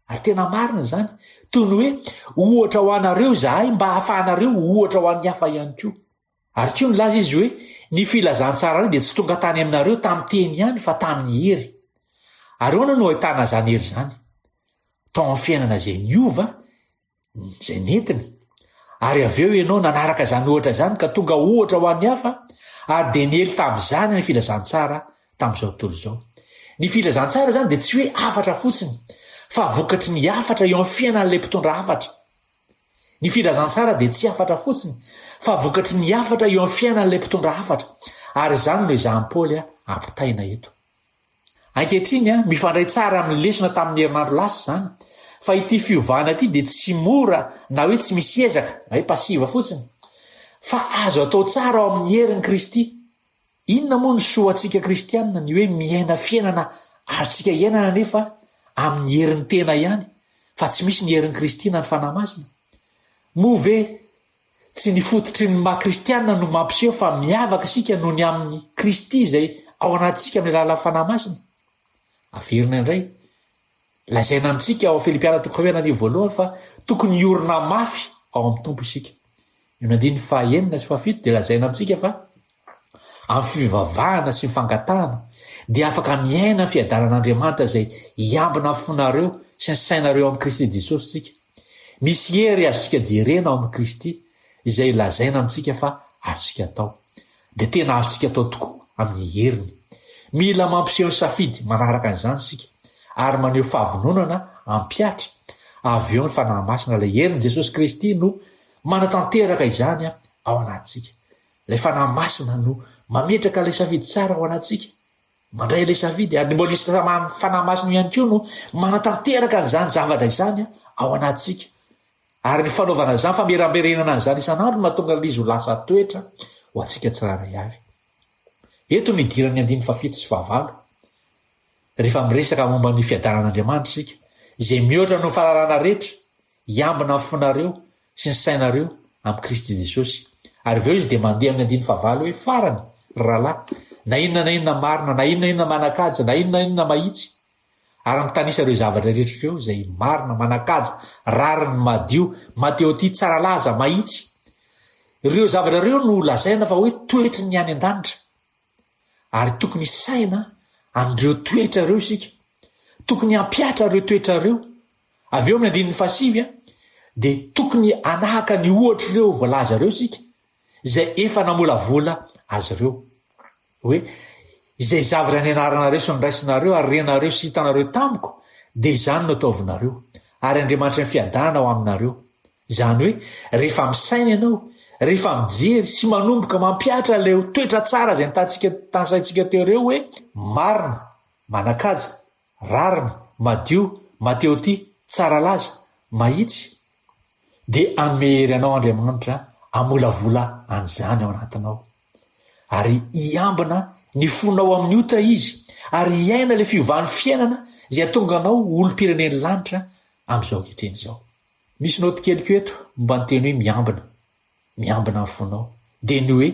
ary tena marina zany toy ny hoe ohatra ho anareo zahay mba hahafahanareo ohatra ho an'ny hafa ihany koa. Ary koa nilaza izy hoe ny filazantsara ny dia tsy tonga tany aminareo tamin'ny teny ihany fa tamin'ny hery. Ary hoana no ahitana zany hery zany tao amin'ny fiainana izay niova izay nentiny ary avy eo ianao nanaraka zany ohatra zany ka tonga ohatra ho an'ny hafa ary dia niely tamin'izany ny filazantsara tamin'izao tontolo izao. Ny filazantsara zany dia tsy hoe afatra fotsiny fa vokatry ny afatra eo amin'ny fiainan'ilay mpitondra afatra. Ny filazantsara dia tsy afatra fotsiny fa vokatry ny afatra eo amin'ny fiainan'ilay mpitondra afatra ary zany no izahan'i Paoly ampitaina eto. Ankehitriny mifandray tsara amin'ny lesona tamin'ny herinandro lasa zany fa ity fiovana ity dia tsy mora na hoe tsy misy ezaka na hoe pasiva fotsiny fa azo atao tsara ao amin'ny herin'i Kristy. Inona moa ny soa antsika kristianina ny hoe miaina fiainana azontsika iainana nefa amin'ny herin'ny tena ihany fa tsy misy ny herin'i Kristy na ny fanahy masina. Moa ve tsy ny fototry ny maha-kristianina no mampiseho fa miavaka isika noho ny amin'ny Kristy izay ao anatintsika amin'ny alalan'ny fanahy masina? Averina indray lazaina amintsika ao Filipiana 1:1 fa tokony hiorina mafy ao amin'ny tompo isika. Eo amin'ny 9 sy 7 dia lazaina amintsika fa amin'ny fivavahana sy mifangatahana dia afaka miaina ny fiadaran'Andriamanitra izay hiambina fonareo sy ny sainareo amin'ny Kristy Jesosy sika. Misy hery azontsika jerena ao amin'ny Kristy izay lazaina amintsika fa azontsika atao dia tena azontsika atao tokoa amin'ny heriny. Mila mampiseho safidy manaraka an'izany sika ary maneho fahavononana ampiatra avy eo ny fanahy masina ilay herin'i Jesosy Kristy no manatanteraka izany ao anatintsika. Ilay fanahy masina no mametraka ilay safidy tsara ao anatintsika mandray ilay safidy ary mbola isy fanahy masina ihany koa no manatanteraka an'izany zavatra izany ao anatintsika ary ny fanaovana izany fameramberenana an'izany isan'andro mahatonga lizy ho lasa toetra ho antsika tsiraray avy. Eto ny idirany 7 sy 9 rehefa miresaka momba ny fiadaran'Andriamanitra isika izay mihoatra no fahalalana rehetra hiambina amin'ny fonareo sy ny sainareo amin'ny Kristy Jesosy ary aveo izy de mandeha amin'ny andiny favalo hoe farany rahalahy na inona marina na inona manakaja na inona mahitsy ary mitanisa reo zavatra rehetra reo zay marina manakaja rariny madio mateo ty tsaralaza mahitsy ireo zavatra reo no lazaina fa hoe toetry ny any an-danitra ary tokony saina an'ireo toetra reo isika tokony ampiatra reo toetra reo avy eo amin'ny andininy fasivy de tokony anahaka ny ohatra reo voalaza reo sika zay efa namolavola azy reo hoe izay zavatra ny anaranareo sy nyraisinareo ary renareo sy hitanareo tamiko de zany no ataovinareo ary Andriamanitra ny fiadanana ao aminareo zany hoe rehefa misaina ianao rehefa mijery sy manomboka mampiatra leo toetra tsara zay tansaintsika teo reo hoe marina manakaja rarina madio mateo ty tsaralaza mahitsy de amery anao Andriamanitra amolavola an'izany ao anatinao ary iambina ny fonao amin'ny ota izy ary iaina le fiovan'ny fiainana zay atonga anao olo-pireneny lanitra am'izao kehitreny zao misy noty keliko eto mba nyteny hoe miambina amin'ny fonao de ny hoe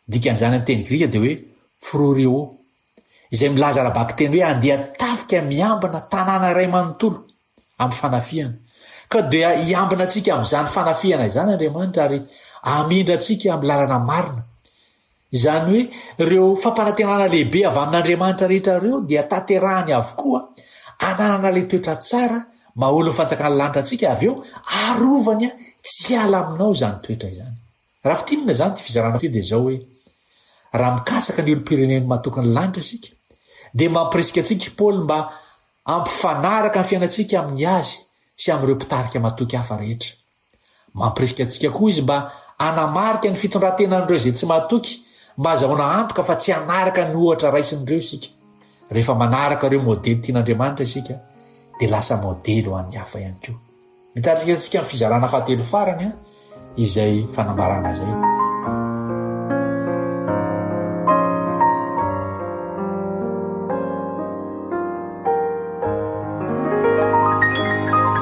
dikan'izany amin'ny teny grika de hoe froreo izay milaza rabaky teny hoe andeha tafika miambina tanàna iray manontolo amin'ny fanafiana ka dia iambina atsika amin'izany fanafiana izany Andriamanitra ary amindra atsika amin'ny lalana marina izany hoe ireo fampanantenana lehibe avy amin'Andriamanitra rehetra reo dia taterahany avokoa ananana le toetra tsara maolo fanjakany lanitra atsika avy eo arovany tsy ala aminao zany toetra izany raha fitinina zany ty fizarana ty de zao hoe raha mikasaka ny olo-pireneny matokany lanitra isika de mampirisika atsika Paoly mba ampifanaraka ny fiainatsika amin'ny azy sy amin'ireo mpitarika matoky hafa rehetra mampirisika atsika koa izy mba anamarika ny fitondrantenan'ireo zay tsy matoky mba azahoana antoka fa tsy anaraka ny ohatra raisin'ireo isika rehefa manaraka ireo modely tian'Andriamanitra isika de lasa modely ho an'ny hafa ihany koa mitarika atsika amin'ny fizarana fahatelo farany izay fanambarana zay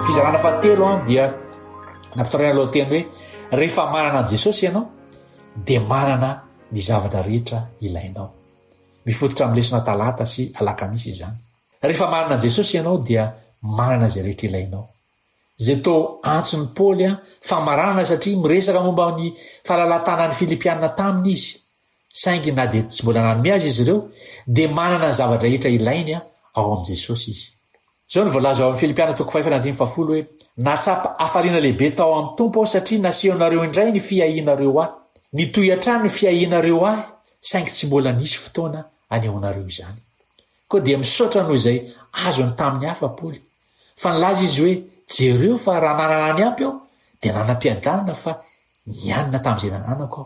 fizarana fahatelo dia nampitoraina aloha teny hoe rehefa manana an Jesosy ianao de manana ny zavatra rehetra ilainao mifototra amin'ny lesona talata sy alakamisy izany rehefa manana an Jesosy ianao dia manana zay rehetra ilainao zay to antsony Paoly famaranana satria miresaka momba ny fahalalantanan'ny Filipianina taminy izy saingy na de tsy mbola nanomy azy izy ireo de manana ny zavatra rehetra ilainy ao am Jesosy izy zao ny voalaza ao amin'ny Filipianina 5:10 hoe natsapa afariana lehibe tao amin'ny tompo aho satria nasehonareo indray ny fiahinareo ahy nitoy hatrany ny fiahinareo ahy saingy tsy mbola nisy fotoana anehoanareo izany koa dia misaotra noho izay azony tamin'ny hafa Paoly fa nilaza izy hoe jereo fa raha nanana ny ampy aho de nanam-piadanana fa nianina tamin'izay nananako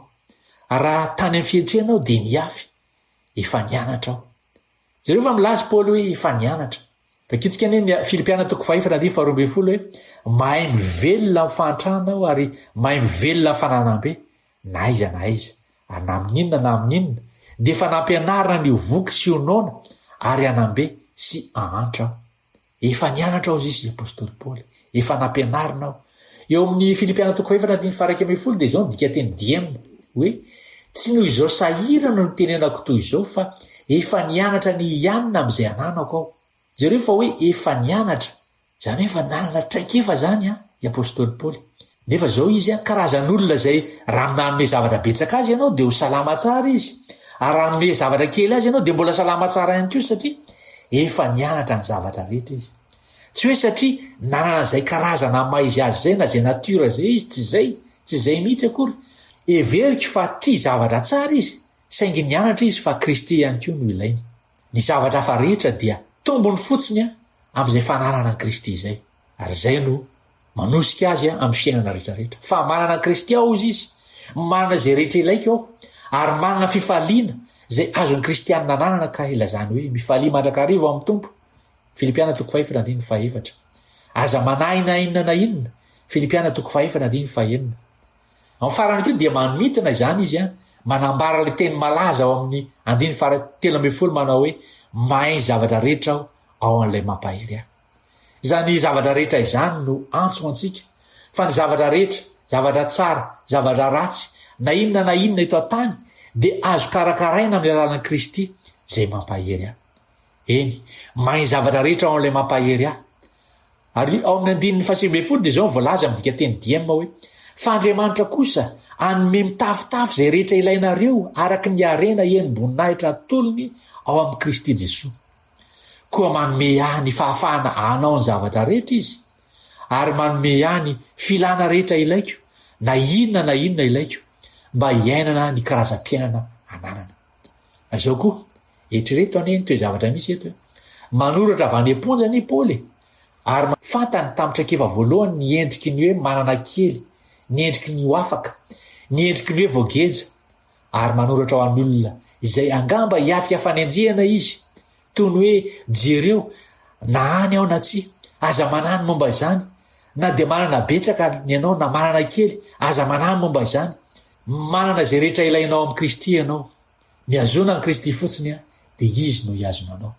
aho raha tany amin'ny fiantrena aho de niafy efa nianatra aho jereo fa milaza Paoly hoe efa nianatra fakitsika ane ny Filipianina 5:12 hoe mahay mivelona amin'ny fahantrana ary mahay mivelona amin'ny fananam-be na aiza ary na amin'inona na amin'inona de efa nampianarina ny voky sy honoana ary anambe sy ahantra aho efa nianatra aho izy apôstôly Paoly efa nampianarina aho eo amin'ny Filipianina 5:1 de zao dika teny diemina hoe tsy noho izao sahirana no tenenako toy izao fa efa nianatra ny ianina amin'izay ananako aho jereo fa hoe efa nianatra zany efa nanana traikefa zany i apôstôly Paoly nefa zao izy karazan'olona zay raha nanome zavatra betsaka azy ianao de ho salama tsara izy ary raha nanome zavatra kely azy ianao de mbola salama tsara ihany koa satria efa nianatra ny zavatra rehetra izy tsy hoe satria nanana zay karazana maizy azy zay na zay natiora zay izy tsy zay mihitsy akory everiko fa ty zavatra tsara izy saingy nianatra izy fa Kristy ihany koa no ilainy ny zavatra hafa rehetra dia tombony fotsiny amin'izay fananana ny Kristy zay ary zay no manosika azy amin'ny fiainana rehetrarehetra fa manana Kristy ao izy manana zay rehetra ilaiko aho ary manana fifaliana zay azon'ny kristianina nanana ka ilazany hoe mifalia mandrakarivo amin'ny tompo Filipianina 5:1 aza manahina inona na inona Filipianina 5:1 amin'ny farany koa dia mamitina izany izy manambara le teny malaza ao amin'ny 13 manao hoe mahay zavatra rehetra aho ao an'ilay mampahery zany zavatra rehetra izany no antso antsika fa ny zavatra rehetra zavatra tsara zavatra ratsy na inona ito an-tany dia azo karakaraina amin'ny alalan'i Kristy izay mampahery ahy. Eny, mahay zavatra rehetra ao amin'ilay mampahery ahy. Ary ao amin'ny andininy fahasimbe-folo dia izao voalaza amin'ny dika teny diema hoe fa Andriamanitra kosa anome mitafitafy izay rehetra ilainareo araky ny harena enim-boninahitra atolony ao amin'ny Kristy Jesosy. Koa manome ahy ny fahafahana hanao ny zavatra rehetra izy, ary manome ahy ny filana rehetra ilaiko, na inona ilaiko, mba hiainana ny karazam-piainana ananana. Azao koa, eritrereto anie ny toe-zavatra misy eto. Manoratra avy any am-ponjany i Paoly, ary fantany tamin'ny traikefa voalohany ny endriky ny hoe manana kely, ny endriky ny ho afaka, ny endriky ny hoe voageja, ary manoratra ho an'ny olona izay angamba hiatrika fanenjehana izy, toy ny hoe jereo na any aho na tsy, aza manany momba izany, na dia manana betsaka ny ianao na manana kely, aza manany momba izany. Manana izay rehetra ilainao amin'ny Kristy ianao, miazona ny Kristy fotsiny dia izy no hiazona anao.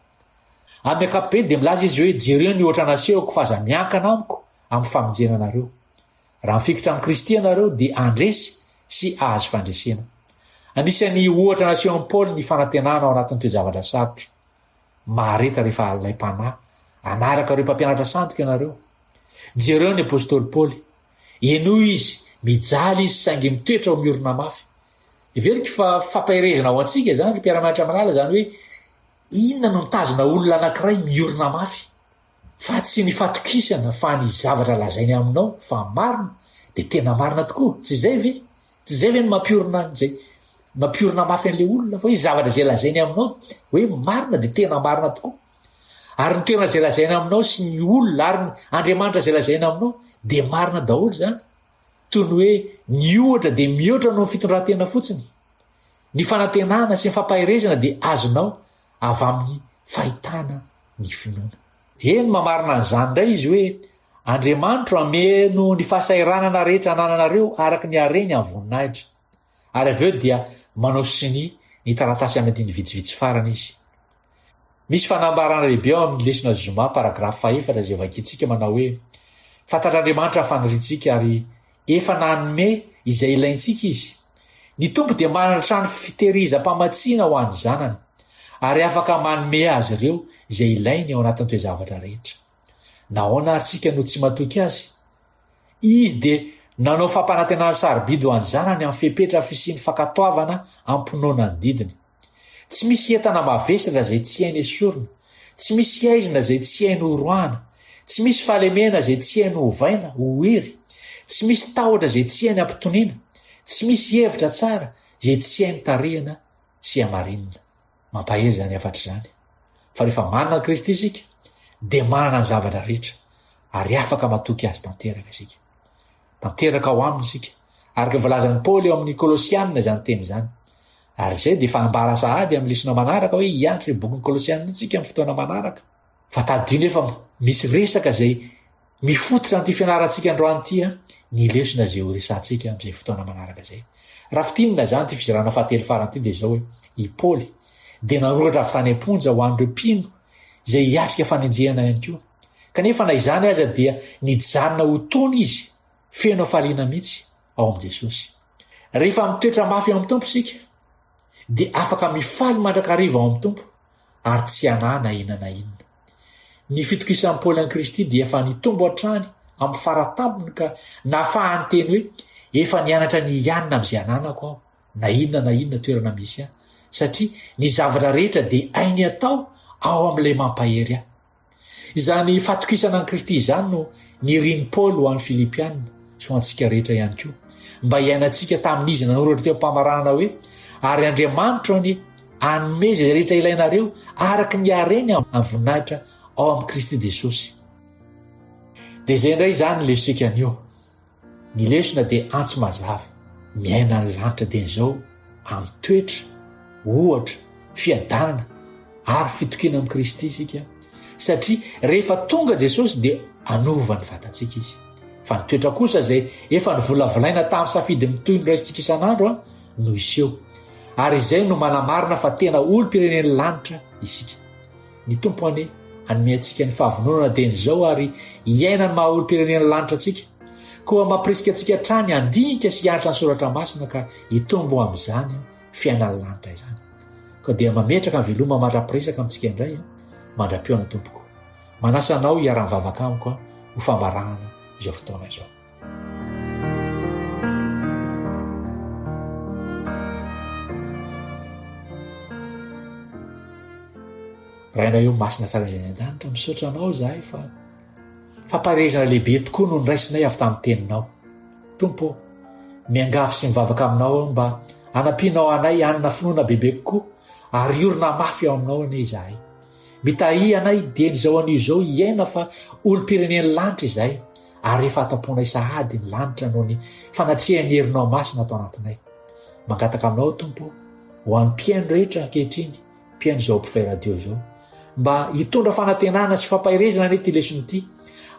Amin'ny ankapobeny dia milaza izy hoe jereo ny ohatra nasehoko fa aza miankana amiko amin'ny famonjena anareo. Raha mifikitra amin'ny Kristy ianareo dia andresy sy ahazo fandresena. Anisan'ny ohatra naseho amin'ny Paoly ny fanantenana ao anatin'ny toe-zavatra sarotra. Mahareta rehefa ilay mpanahy anaraka ireo mpampianatra sandoka ianareo. Jereo ny apôstôly Paoly, eno izy mijaly izy saingy mitoetra ho miorina mafy. Everiko fa fampahirezana ao antsika zany ry mpiara-mianatra manala zany hoe inona no mitazona olona anankiray miorina mafy, fa tsy ny fatokisana fa ny zavatra lazainy aminao fa marina dia tena marina tokoa. Tsy zay ve? Tsy zay ve no mampiorina mafy an'le olona fa izy zavatra zay lazainy aminao hoe marina dia tena marina tokoa. Ary ny toerana zay lazainy aminao sy ny olona ary ny Andriamanitra zay lazainy aminao dia marina daholo zany. Toy ny hoe ny ohatra dia mihoatra no fitondratena fotsiny. Ny fanantenana sy ny fampahirezana dia azonao avy amin'ny fahitana ny finoana. Eny mamarina an'izany indray izy hoe Andriamanitra ameno ny fahasairanana rehetra anananareo araky ny hareny amin'ny voninahitra. Ary avy eo dia manao siny ny taratasy amin'ny andiny vitsivitsy farany izy. Misy fanambarana lehibe ao amin'ny lesona Zoma paragrafy 4 izay vakintsika manao hoe fantatr'Andriamanitra faniritsika ary efa nanome izay ilaintsika izy. Ny tompo dia manana trano fitehirizam-pamatsiana ho an'ny zanany, ary afaka manome azy ireo izay ilainy ao anatin'ny toe-zavatra rehetra. Nahoana ary tsika no tsy matoky azy? Izy dia nanao fampanantenana sarobidy ho an'ny zanany amin'ny fepetra fisiany fankatoavana ampinoana ny didiny. Tsy misy entana mavesatra izay tsy hainy esorina, tsy misy aizina izay tsy hainy horohana, tsy misy fahalemena izay tsy hainy hovaina, ho hery, tsy misy tahotra izay tsy hainy ampitoniana, tsy misy hevitra tsara izay tsy hainy tarehana sy hamarinina. Mampahery zany afatra zany. Fa rehefa manana Kristy isika dia manana ny zavatra rehetra ary afaka matoky azy tanteraka isika. Tanteraka ao aminy isika. Araka volazan'ny Paoly eo amin'ny Kolosianina izany teny izany. Ary izay dia fanambara sahady amin'ny lesona manaraka hoe hianatra ny bokin'ny Kolosianina isika amin'ny fotoana manaraka. Fa tadino efa misy resaka izay mifototra an'ity fianarantsika androany ity ny lesona izay ho resantsika amin'izay fotoana manaraka izay. Raha fitinina zany ity fizarana fahatelo farany ity dia izao hoe i Paoly dia nanoratra avy tany am-ponja ho an'ireo mpino izay hiatrika fanenjehana ihany koa. Kanefa na izany aza dia nijanona ho tony izy feno faliana mihitsy ao amin'i Jesosy. Rehefa mitoetra mafy ao amin'ny tompo isika dia afaka mifaly mandrakariva ao amin'ny tompo ary tsy hanana inona. Ny fitokisan'ny Paoly an'i Kristy dia efa nitombo hatrany amin'ny faratambony ka nahafahany teny hoe efa nianatra ny ianina amin'izay ananako aho na inona toerana misy aho, satria ny zavatra rehetra dia hainy atao ao amin'ilay mampahery ahy. Izany fatokisana an'i Kristy izany no niriany Paoly ho an'ny Filipianina sy ho antsika rehetra ihany koa, mba hiainantsika tamin'izy nanoratra teo am-pamaranana hoe ary Andriamanitra ny hanome izay rehetra ilainareo araky ny hareny amin'ny voninahitra ao amin'i Kristy Jesosy. Dia izay indray izany lesontsika anio. Ny lesona dia antso mazava, miaina ny lanitra dia izao amin'ny toetra, ohatra, fiadanana ary fitokina amin'i Kristy isika, satria rehefa tonga Jesosy dia anova ny vatantsika izy. Fa ny toetra kosa izay efa nivolavolaina tamin'ny safidy mitoy ny raisitsika isan'andro no iseho, ary izay no manamarina fa tena olom-pirenen'ny lanitra isika. Ny tompo anie hanome antsika ny fahavononana dia izao ary hiaina ny maha olom-pirenen'ny lanitra antsika. koa mampirisika antsika trany andinika sy hiaritra ny soratra masina ka hitombo amin'izany fiainany lanitra izany. Ka dia mametraka ny veloma mandra-piresaka amintsika indray mandra-peona tompoko. Manasanao hiara-mivavaka amiko ho fambarahana izao fotoana izao. Raina eo masina tsara izay ny an-danitra misaotra anao zahay fa famparezana lehibe tokoa no nyraisinay avy tamin'ny teninao. Tompo, miangafy sy mivavaka aminao mba hanampianao anay anana finoana bebe kokoa ary orona mafy ao aminao ane izahay. Mitahi anay dia nyzao an'io izao hiaina fa olo-pirenen'ny lanitra izahay ary efa atamponay sahady ny lanitra noho ny fanatrehany herinao masina atao anatinay. Mangataka aminao Tompo ho an'ny mpiaino rehetra ankehitriny, mpiaino izao mpifay radio izao, mba hitondra fanantenana sy fampahirezana ny ty lesona ity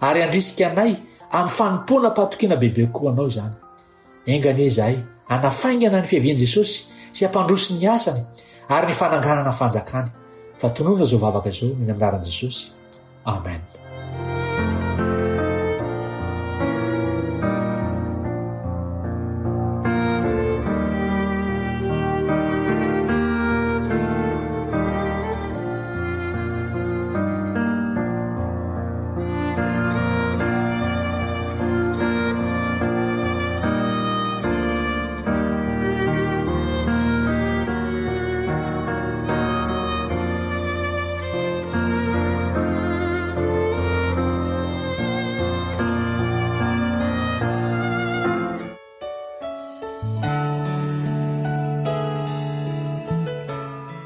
ary andrisika anay amin'ny fanompoana mpahatokiana bebe koa anao izany. Engane izahay hanafaingana ny fiavian'i Jesosy sy hampandroso ny asany ary ny fananganana fanjakany. Fa tonoana zao vavaka izao ny anaran'i Jesosy. Amen.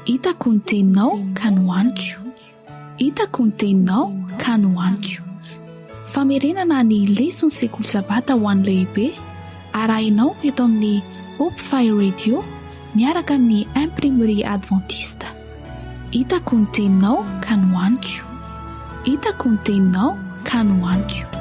Hitako ny teninao ka nohaniko. Hitako ny teninao ka nohaniko. Famerenana ny lesona sekoly sabata ho an'ny lehibe arahinao eto amin'ny Hope Fire Radio miaraka amin'ny imprimerie adventiste. Hitako ny teninao ka nohaniko. Hitako ny teninao ka nohaniko.